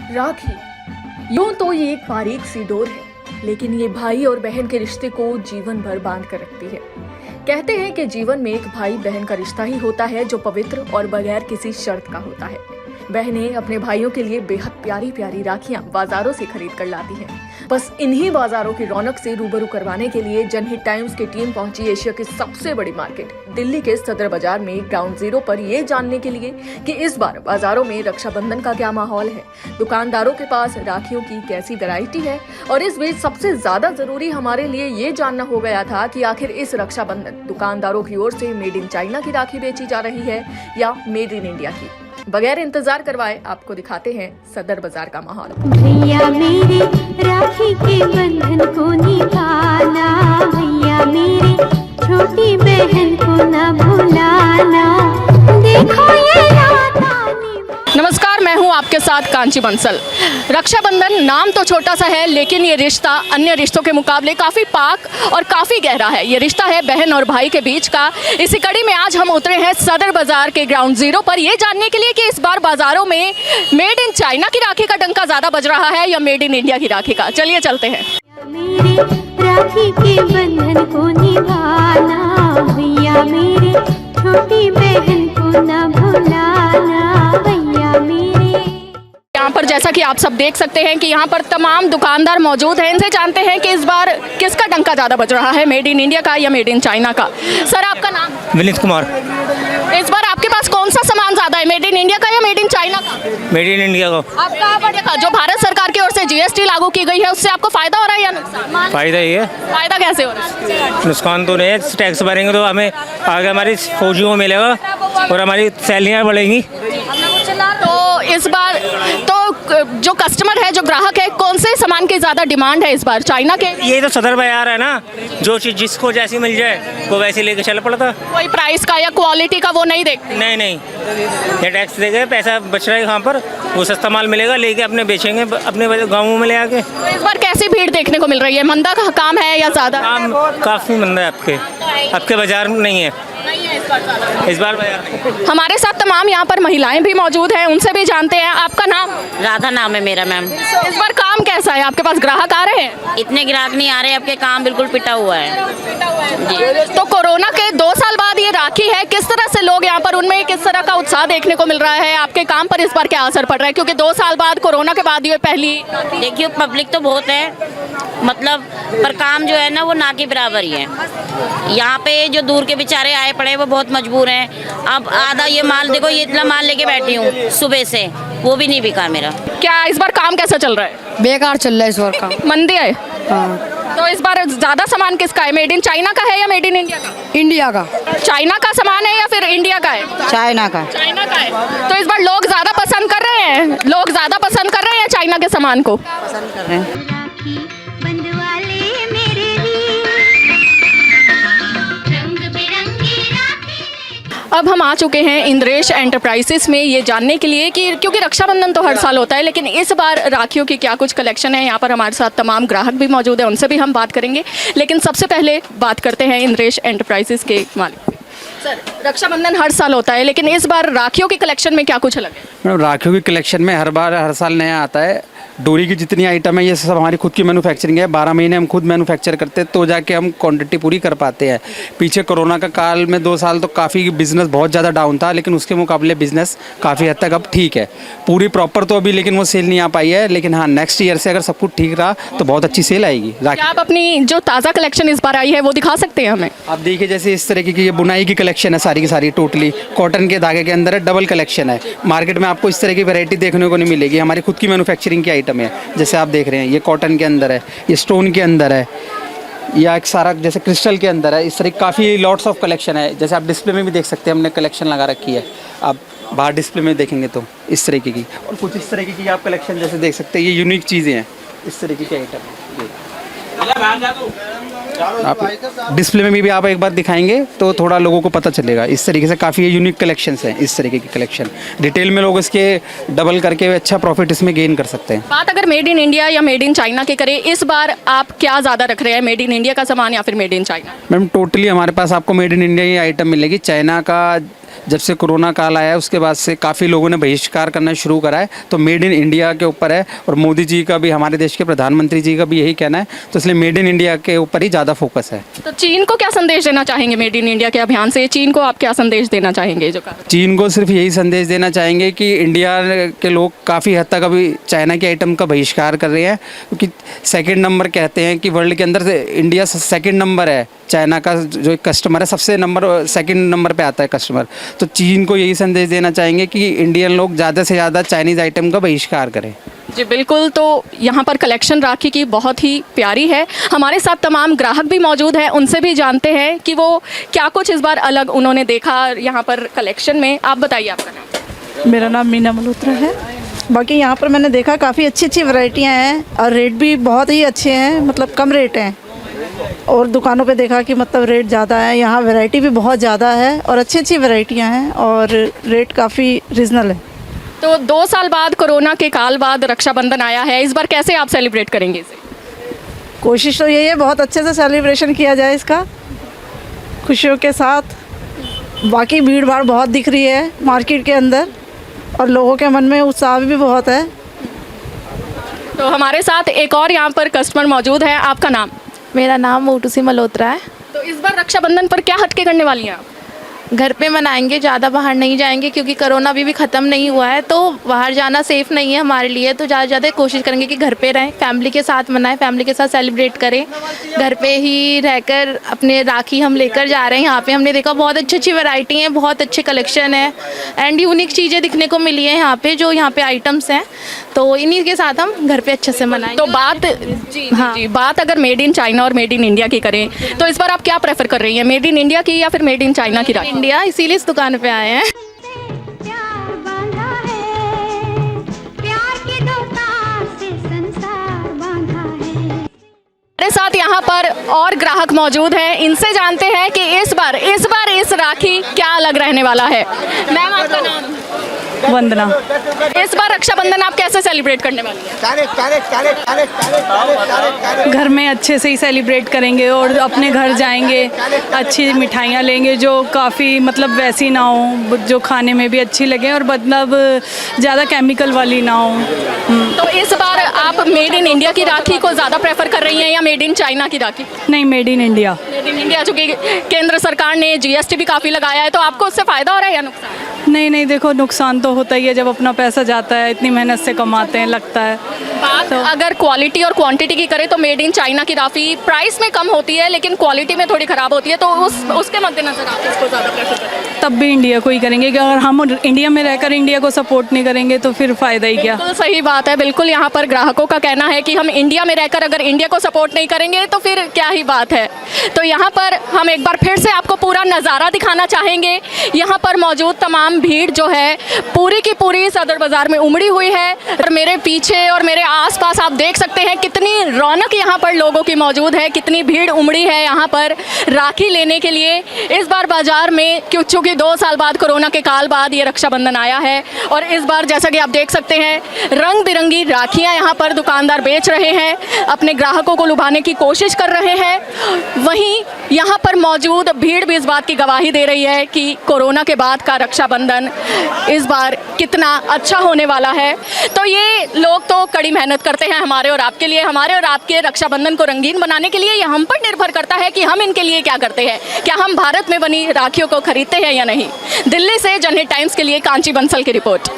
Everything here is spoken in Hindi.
राखी यूं तो ये एक बारीक सी डोर है, लेकिन ये भाई और बहन के रिश्ते को जीवन भर बांध कर रखती है। कहते हैं कि जीवन में एक भाई बहन का रिश्ता ही होता है जो पवित्र और बगैर किसी शर्त का होता है। बहनें अपने भाइयों के लिए बेहद प्यारी प्यारी राखियां बाजारों से खरीद कर लाती हैं। बस इन्हीं बाजारों की रौनक से रूबरू करवाने के लिए जनहित टाइम्स की टीम पहुंची एशिया की सबसे बड़ी मार्केट दिल्ली के सदर बाजार में ग्राउंड जीरो पर ये जानने के लिए कि इस बार बाजारों में रक्षाबंधन का क्या माहौल है, दुकानदारों के पास राखियों की कैसी वैरायटी है। और इस बीच सबसे ज्यादा जरूरी हमारे लिए ये जानना हो गया था कि आखिर इस रक्षाबंधन दुकानदारों की ओर से मेड इन चाइना की राखी बेची जा रही है या मेड इन इंडिया की। बगैर इंतजार करवाए आपको दिखाते हैं सदर बाजार का माहौल। भैया मेरे राखी के बंधन को निभाना, भैया मेरी छोटी बहन को न भुलाना, देखो ये राधा। नमस्कार, मैं हूं आपके साथ कांची बंसल। रक्षाबंधन नाम तो छोटा सा है, लेकिन ये रिश्ता अन्य रिश्तों के मुकाबले काफ़ी पाक और काफ़ी गहरा है। ये रिश्ता है बहन और भाई के बीच का। इसी कड़ी में आज हम उतरे हैं सदर बाजार के ग्राउंड जीरो पर ये जानने के लिए कि इस बार बाजारों में मेड इन चाइना की राखी का डंका ज़्यादा बज रहा है या मेड इन इंडिया की राखी का। चलिए चलते हैं। मेरे राखी के बंधन को निभाना, भैया मेरी छोटी बहन को न भुलाना, भैया मेरे। यहाँ पर जैसा कि आप सब देख सकते हैं कि यहाँ पर तमाम दुकानदार मौजूद हैं। इनसे जानते हैं कि इस बार किसका डंका ज़्यादा बज रहा है, मेड इन इंडिया का या मेड इन चाइना का। सर, आपका नाम? विनीत कुमार। इस बार आपके पास कौन सा सामान ज़्यादा है, मेड इन इंडिया का या मेड इन चाइना का? मेड इन इंडिया को। आप कहाँ पर देखा, जो भारत सरकार की ओर से जीएसटी लागू की गई है उससे आपको फायदा हो रहा है या नुकसान? फायदा ही है। फायदा कैसे हो रहा है? नुकसान तो नहीं है, टैक्स भरेंगे तो हमें आगे हमारी फौजियों को मिलेगा और हमारी सैलरियाँ बढ़ेंगी। तो इस बार तो जो कस्टमर है, जो ग्राहक है, कौन से सामान की ज़्यादा डिमांड है इस बार, चाइना के? ये तो सदर बाजार है ना, जो चीज़ जिसको जैसी मिल जाए वो वैसे लेके चल पड़ता। कोई प्राइस का या क्वालिटी का वो नहीं देखते? नहीं, ये टैक्स देंगे, पैसा बच रहा है यहाँ पर, वो सस्ता माल मिलेगा, लेके अपने बेचेंगे अपने गाँवों में ले आके। तो इस बार कैसी भीड़ देखने को मिल रही है, मंदा का काम है या ज़्यादा? काम काफ़ी मंदा है। आपके बाजार नहीं है इस बार बाजार नहीं। हमारे साथ तमाम यहाँ पर महिलाएं भी मौजूद हैं, उनसे भी जानते हैं। आपका नाम? राधा नाम है मेरा मैम। इस बार काम कैसा है, आपके पास ग्राहक आ रहे हैं? इतने ग्राहक नहीं आ रहे, आपके काम बिल्कुल पिटा हुआ है जी। तो कोरोना के 2 साल बाद ये राखी है, किस तरह से लोग यहाँ पर, उनमें किस तरह का उत्साह देखने को मिल रहा है? आपके काम पर इस बार क्या असर पड़ रहा है, क्योंकि 2 साल बाद कोरोना के बाद ये पहली? देखिए, पब्लिक तो बहुत है, मतलब पर काम जो है ना वो ना के बराबर ही है। यहाँ पे जो दूर के बेचारे आए पड़े वो बहुत मजबूर हैं। अब आधा ये माल देखो, ये इतना माल लेके बैठी हूँ सुबह से, वो भी नहीं बिका मेरा। क्या इस बार काम कैसा चल रहा है? बेकार चल रहा है इस बार काम। मंदी है? हाँ। तो इस बार ज्यादा सामान किसका है, मेड इन चाइना का है या मेड इन इंडिया का? इंडिया का। चाइना का सामान है या फिर इंडिया का है? चाइना का। चाइना का है। तो इस बार लोग ज्यादा पसंद कर रहे हैं, लोग ज्यादा पसंद कर रहे हैं चाइना के सामान को? पसंद कर रहे हैं। राखी बंधवाले मेरे लिए, रंग बिरंगी राखी। अब हम आ चुके हैं इंद्रेश एंटरप्राइजेस में ये जानने के लिए कि क्योंकि रक्षाबंधन तो हर साल होता है, लेकिन इस बार राखियों की क्या कुछ कलेक्शन है। यहाँ पर हमारे साथ तमाम ग्राहक भी मौजूद हैं, उनसे भी हम बात करेंगे। लेकिन सबसे पहले बात करते हैं इंद्रेश एंटरप्राइजेस के मालिक। सर, रक्षाबंधन हर साल होता है, लेकिन इस बार राखियों की कलेक्शन में क्या कुछ अलग है? मैडम, राखियों की कलेक्शन में हर साल नया आता है। डोरी की जितनी आइटम है ये सब हमारी खुद की मैन्युफैक्चरिंग है। 12 महीने हम खुद मैन्युफैक्चर करते हैं तो जाके हम क्वांटिटी पूरी कर पाते हैं। पीछे कोरोना का काल में 2 साल तो काफ़ी बिजनेस बहुत ज़्यादा डाउन था, लेकिन उसके मुकाबले बिजनेस काफ़ी हद तक अब ठीक है। पूरी प्रॉपर तो अभी लेकिन वो सेल नहीं आ पाई है, लेकिन हाँ नेक्स्ट ईयर से अगर सब कुछ ठीक रहा तो बहुत अच्छी सेल आएगी। क्या आप अपनी जो ताज़ा कलेक्शन इस बार आई है वो दिखा सकते हैं हमें? आप देखिए, जैसे इस तरीके की ये बुनाई की कलेक्शन है, सारी की सारी टोटली कॉटन के धागे के अंदर है, डबल कलेक्शन है। मार्केट में आपको इस तरह की वैरायटी देखने को नहीं मिलेगी, हमारी खुद की मैन्युफैक्चरिंग की आइटम है। जैसे आप देख रहे हैं ये कॉटन के अंदर है, ये स्टोन के अंदर है, या एक सारा जैसे क्रिस्टल के अंदर है। इस तरह काफ़ी लॉट्स ऑफ कलेक्शन है। जैसे आप डिस्प्ले में भी देख सकते हैं, हमने कलेक्शन लगा रखी है। आप बाहर डिस्प्ले में देखेंगे तो इस तरीके की, और कुछ इस तरीके की आप कलेक्शन जैसे देख सकते हैं, ये यूनिक चीज़ें हैं, इस तरीके के आइटम है। आप डिस्प्ले में भी आप एक बार दिखाएंगे तो थोड़ा लोगों को पता चलेगा। इस तरीके से काफ़ी यूनिक कलेक्शंस हैं, इस तरीके की कलेक्शन रिटेल में लोग इसके डबल करके अच्छा प्रॉफिट इसमें गेन कर सकते हैं। बात अगर मेड इन इंडिया या मेड इन चाइना की करें, इस बार आप क्या ज़्यादा रख रहे हैं, मेड इन इंडिया का सामान या फिर made in China? Ma'am totally हमारे पास आपको made in India he item मिलेगी। चाइना का जब से कोरोना काल आया है उसके बाद से काफ़ी लोगों ने बहिष्कार करना शुरू करा है, तो मेड इन इंडिया के ऊपर है। और मोदी जी का भी, हमारे देश के प्रधानमंत्री जी का भी यही कहना है, तो इसलिए मेड इन इंडिया के ऊपर ही ज़्यादा फोकस है। तो चीन को क्या संदेश देना चाहेंगे मेड इन इंडिया के अभियान से? चीन को आप क्या संदेश देना चाहेंगे? जो चीन को सिर्फ यही संदेश देना चाहेंगे कि इंडिया के लोग काफ़ी हद तक अभी चाइना के आइटम का बहिष्कार कर रहे हैं, क्योंकि सेकंड नंबर कहते हैं कि वर्ल्ड के अंदर से इंडिया सेकंड नंबर है। चाइना का जो कस्टमर है सबसे सेकंड नंबर पे आता है कस्टमर। तो चीन को यही संदेश देना चाहेंगे कि इंडियन लोग ज़्यादा से ज़्यादा चाइनीज़ आइटम का बहिष्कार करें। जी बिल्कुल। तो यहाँ पर कलेक्शन राखी की बहुत ही प्यारी है। हमारे साथ तमाम ग्राहक भी मौजूद हैं, उनसे भी जानते हैं कि वो क्या कुछ इस बार अलग उन्होंने देखा यहाँ पर कलेक्शन में। आप बताइए आपका नाम। मेरा नाम मीना मल्होत्रा है। बाकी यहाँ पर मैंने देखा काफ़ी अच्छी अच्छी वैरायटियाँ हैं और रेट भी बहुत ही अच्छे हैं, मतलब कम रेट हैं। और दुकानों पे देखा कि मतलब रेट ज़्यादा है, यहाँ वैरायटी भी बहुत ज़्यादा है और अच्छी अच्छी वैरायटियाँ हैं और रेट काफ़ी रीज़नल है। तो 2 साल बाद, कोरोना के काल बाद रक्षाबंधन आया है, इस बार कैसे आप सेलिब्रेट करेंगे इसे? कोशिश तो यही है बहुत अच्छे से सेलिब्रेशन किया जाए इसका, खुशियों के साथ। बाकी भीड़ भाड़ बहुत दिख रही है मार्केट के अंदर और लोगों के मन में उत्साह भी बहुत है। तो हमारे साथ एक और यहाँ पर कस्टमर मौजूद है। आपका नाम? मेरा नाम मोटूसी मल्होत्रा है। तो इस बार रक्षाबंधन पर क्या हटके करने वाली हैं आप? घर पे मनाएंगे, ज़्यादा बाहर नहीं जाएंगे क्योंकि कोरोना अभी भी ख़त्म नहीं हुआ है, तो बाहर जाना सेफ़ नहीं है हमारे लिए। तो ज़्यादा से ज़्यादा कोशिश करेंगे कि घर पे रहें, फैमिली के साथ मनाएं, फैमिली के साथ सेलिब्रेट करें। घर पे ही रहकर अपने राखी हम लेकर जा रहे हैं। यहाँ पे हमने देखा बहुत अच्छी अच्छी वैरायटी है, बहुत अच्छे कलेक्शन है एंड यूनिक चीज़ें दिखने को मिली है यहाँ पे, जो यहाँ पे आइटम्स हैं। तो इन्हीं के साथ हम घर पे अच्छे से मनाएंगे। तो बात जी बात अगर मेड इन चाइना और मेड इन इंडिया की करें तो इस बार आप क्या प्रेफर कर रही हैं, मेड इन इंडिया की या फिर मेड इन चाइना की राखी? इंडिया, इसीलिए इस दुकान पे आए हैं। प्यार बांधा है, प्यार के दो तार से संसार बांधा है। हमारे साथ यहाँ पर और ग्राहक मौजूद हैं, इनसे जानते हैं कि इस बार इस राखी क्या अलग रहने वाला है। मैम आपका नाम? वंदना। इस बार रक्षाबंधन आप कैसे सेलिब्रेट करने वाली हैं? घर में अच्छे से ही सेलिब्रेट करेंगे और अपने घर जाएंगे, अच्छी मिठाइयाँ लेंगे जो काफ़ी मतलब वैसी ना हो, जो खाने में भी अच्छी लगे और मतलब ज़्यादा केमिकल वाली ना हो। तो इस बार आप मेड इन इंडिया की राखी को ज़्यादा प्रेफर कर रही हैं या मेड इन चाइना की राखी? नहीं, made in India. Made in India, चूँकि केंद्र सरकार ने GST भी काफ़ी लगाया है, तो आपको उससे फ़ायदा हो रहा है या नुकसान? नहीं, देखो नुकसान तो होता ही है, जब अपना पैसा जाता है, इतनी मेहनत से कमाते हैं, लगता है। बात अगर क्वालिटी और क्वांटिटी की करें तो मेड इन चाइना की राखी प्राइस में कम होती है लेकिन क्वालिटी में थोड़ी ख़राब होती है, तो उसके मद्देनजर आप इसको ज़्यादा प्रेफर करें? तब भी इंडिया को ही करेंगे कि अगर हम इंडिया में रहकर इंडिया को सपोर्ट नहीं करेंगे तो फिर फ़ायदा ही क्या। बिल्कुल सही बात है। बिल्कुल यहाँ पर ग्राहकों का कहना है कि हम इंडिया में रहकर अगर इंडिया को सपोर्ट नहीं करेंगे तो फिर क्या ही बात है। तो यहाँ पर हम एक बार फिर से आपको पूरा नज़ारा दिखाना चाहेंगे। यहाँ पर मौजूद तमाम भीड़ जो है पूरी की पूरी सदर बाज़ार में उमड़ी हुई है और मेरे पीछे और मेरे आसपास आप देख सकते हैं कितनी रौनक यहाँ पर लोगों की मौजूद है, कितनी भीड़ उमड़ी है यहाँ पर राखी लेने के लिए। इस बार बाज़ार में चूँकि 2 साल बाद, कोरोना के काल बाद ये रक्षाबंधन आया है और इस बार जैसा कि आप देख सकते हैं रंग बिरंगी राखियाँ यहाँ पर दुकानदार बेच रहे हैं, अपने ग्राहकों को लुभाने की कोशिश कर रहे हैं। वहीं यहाँ पर मौजूद भीड़ भी इस बात की गवाही दे रही है कि कोरोना के बाद का रक्षाबंधन इस बार कितना अच्छा होने वाला है। तो ये लोग तो कड़ी मेहनत करते हैं हमारे और आपके लिए, हमारे और आपके रक्षाबंधन को रंगीन बनाने के लिए। ये हम पर निर्भर करता है कि हम इनके लिए क्या करते हैं, क्या हम भारत में बनी राखियों को खरीदते हैं या नहीं। दिल्ली से जनहित टाइम्स के लिए कांची बंसल की रिपोर्ट।